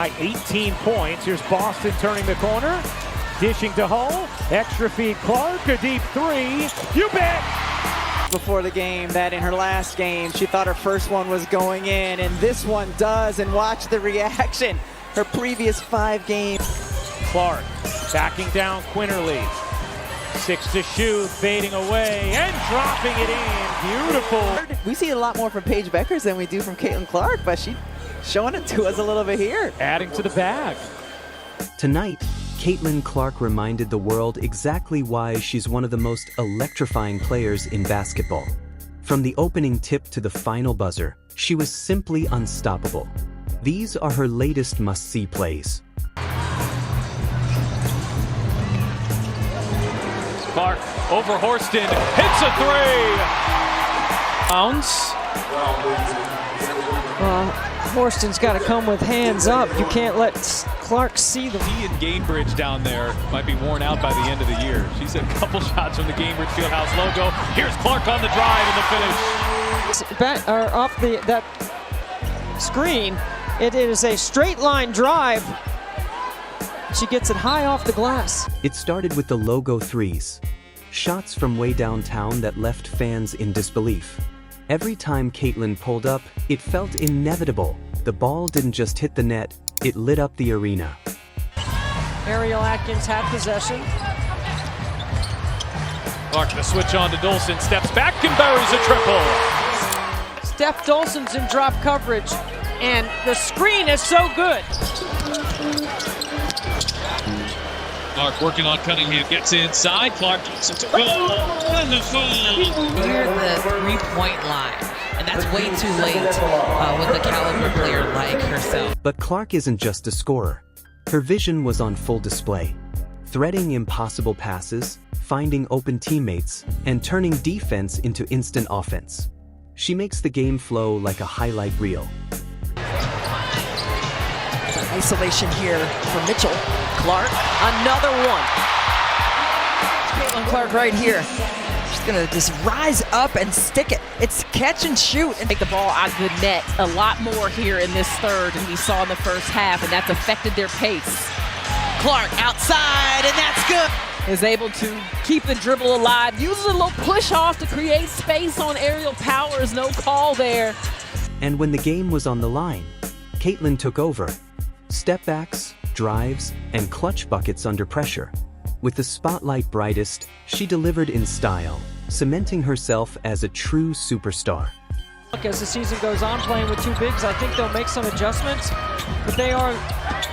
18 points. Here's Boston turning the corner. Dishing to Hull. Extra feed Clark. A deep three. You bet! Before the game that in her last game, she thought her first one was going in, and this one does, and watch the reaction. Her previous 5 games. Clark backing down Quinterly. 6 to shoot, fading away, and dropping it in. Beautiful. We see a lot more from Paige Bueckers than we do from Caitlin Clark, but she's showing it to us a little bit here. Adding to the bag. Tonight, Caitlin Clark reminded the world exactly why she's one of the most electrifying players in basketball. From the opening tip to the final buzzer, she was simply unstoppable. These are her latest must-see plays. Clark over Horston, hits a 3! Bounce. Horston's got to come with hands up. You can't let Clark see them. He and Gainbridge down there might be worn out by the end of the year. She's had a couple shots from the Gainbridge Fieldhouse logo. Here's Clark on the drive and the finish. Off that screen, it is a straight line drive. She gets it high off the glass. It started with the logo threes. Shots from way downtown that left fans in disbelief. Every time Caitlin pulled up, it felt inevitable. The ball didn't just hit the net, it lit up the arena. Ariel Atkins had possession. Clark the switch on to Dolson, steps back and buries a triple. Steph Dolson's in drop coverage, and the screen is so good. Clark working on Cunningham, gets inside. Clark gets it to wonderful. Near the three-point line, and that's way too late with a caliber player like herself. But Clark isn't just a scorer. Her vision was on full display. Threading impossible passes, finding open teammates, and turning defense into instant offense. She makes the game flow like a highlight reel. Isolation here for Mitchell. Clark, another one. Caitlin Clark right here. She's gonna just rise up and stick it. It's catch and shoot. And take the ball out of the net a lot more here in this third than we saw in the first half, and that's affected their pace. Clark outside, and that's good. Is able to keep the dribble alive, uses a little push off to create space on Aerial Powers, no call there. And when the game was on the line, Caitlin took over. Step backs, drives, and clutch buckets under pressure. With the spotlight brightest, she delivered in style, cementing herself as a true superstar. As the season goes on, playing with 2 bigs, I think they'll make some adjustments, but they are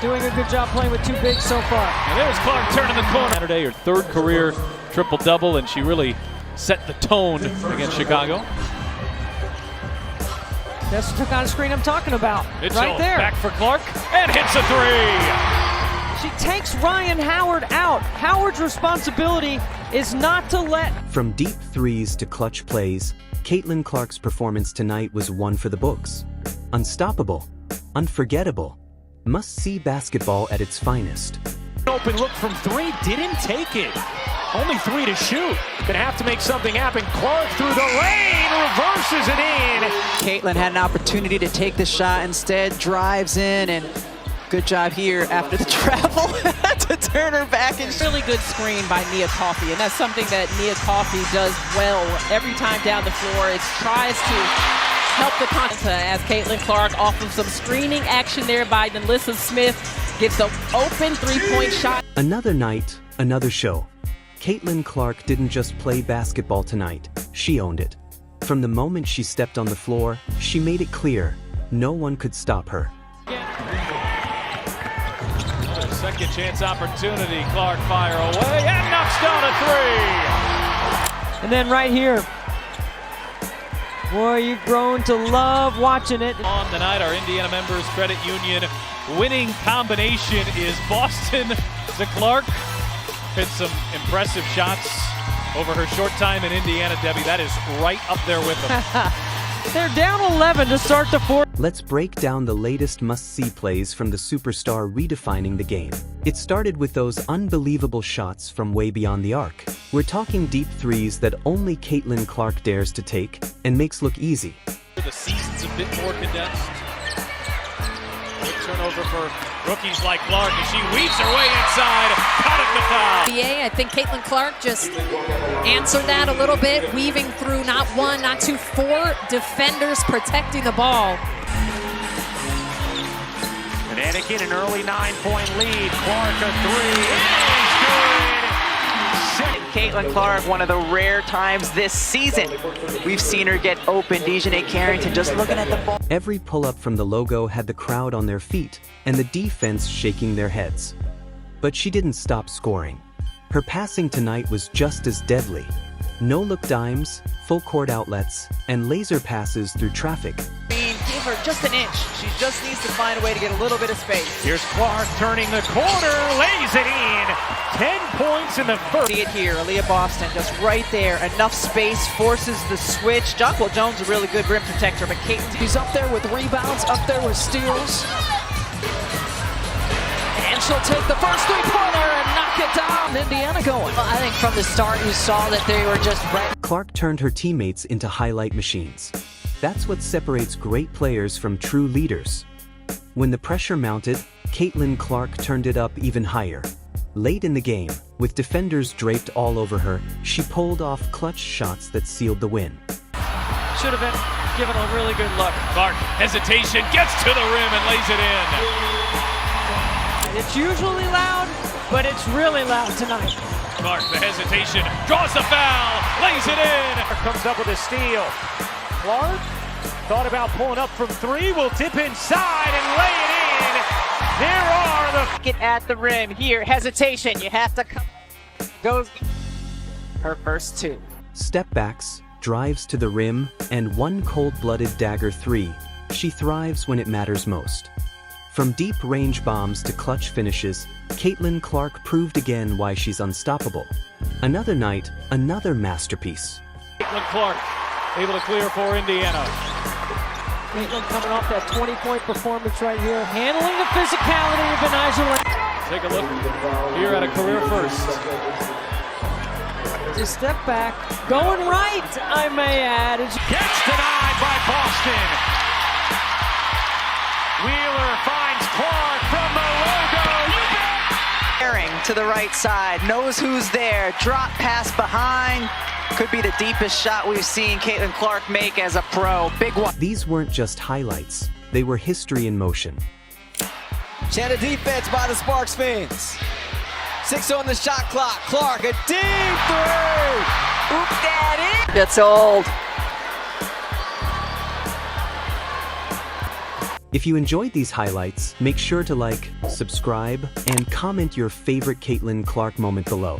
doing a good job playing with 2 bigs so far. And there's Clark turning the corner. Saturday, her 3rd career triple-double, and she really set the tone against Chicago. That's the kind of screen I'm talking about. Mitchell, right there. Back for Clark, and hits a 3! She takes Ryan Howard out. Howard's responsibility is not to let... From deep threes to clutch plays, Caitlin Clark's performance tonight was one for the books. Unstoppable, unforgettable, must-see basketball at its finest. Open look from 3, didn't take it. Only 3 to shoot. Gonna have to make something happen. Clark through the lane, reverses it in. Caitlin had an opportunity to take the shot, instead drives in, and good job here after the travel to turn her back. And Really good screen by Nia Coffey, and that's something that Nia Coffey does well every time down the floor. It tries to help the contest as Caitlin Clark off of some screening action there by Melissa Smith gets an open 3-point shot. Another night, another show. Caitlin Clark didn't just play basketball tonight, she owned it. From the moment she stepped on the floor, she made it clear, no one could stop her. Another second chance opportunity. Clark fire away and knocks down a 3! And then right here. Boy, you've grown to love watching it. On the night, our Indiana Members Credit Union winning combination is Boston to Clark. Hit some impressive shots over her short time in Indiana, Debbie. That is right up there with them. They're down 11 to start the 4th. Let's break down the latest must-see plays from the superstar redefining the game. It started with those unbelievable shots from way beyond the arc. We're talking deep threes that only Caitlin Clark dares to take and makes look easy. The season's a bit more condensed. turnover for rookies like Clark as she weaves her way inside, out of the foul. I think Caitlin Clark just answered that a little bit, weaving through not one, not two, four defenders protecting the ball. Connecticut, an early 9-point lead. Clark a three. It is good. Caitlin Clark, one of the rare times this season we've seen her get open. Dejanay Carrington just looking at the ball. Every pull-up from the logo had the crowd on their feet and the defense shaking their heads. But she didn't stop scoring. Her passing tonight was just as deadly. No-look dimes, full-court outlets, and laser passes through traffic. Give her just an inch. She just needs to find a way to get a little bit of space. Here's Clark turning the corner, lays it in. 10 points in the first. See it here, Aaliyah Boston just right there. Enough space, forces the switch. Jonquel Jones, a really good rim protector, but Caitlin. He's up there with rebounds, up there with steals. And she'll take the first three-pointer and knock it down. Indiana going. Well, I think from the start you saw that they were just right. Clark turned her teammates into highlight machines. That's what separates great players from true leaders. When the pressure mounted, Caitlin Clark turned it up even higher. Late in the game, with defenders draped all over her, she pulled off clutch shots that sealed the win. Should have been given a really good look. Clark, hesitation, gets to the rim and lays it in. It's usually loud, but it's really loud tonight. Clark, the hesitation, draws the foul, lays it in. Comes up with a steal. Clark thought about pulling up from three, will dip inside and lay it in. There are the... Get at the rim here, hesitation, you have to come. Goes her first two. Step backs, drives to the rim, and one cold-blooded dagger three. She thrives when it matters most. From deep range bombs to clutch finishes, Caitlin Clark proved again why she's unstoppable. Another night, another masterpiece. Caitlin Clark able to clear for Indiana. Caitlin coming off that 20-point performance right here, handling the physicality of Betnijah. Take a look here at a career first. Just step back, going right, I may add. Gets denied by Boston. Wheeler finds Clark from the logo. To the right side, knows who's there, drop pass behind. Could be the deepest shot we've seen Caitlin Clark make as a pro. Big one. These weren't just highlights, they were history in motion. Channel defense by the Sparks fans. 6 on the shot clock. Clark, a deep three. Oop that in. Gets old. If you enjoyed these highlights, make sure to like, subscribe, and comment your favorite Caitlin Clark moment below.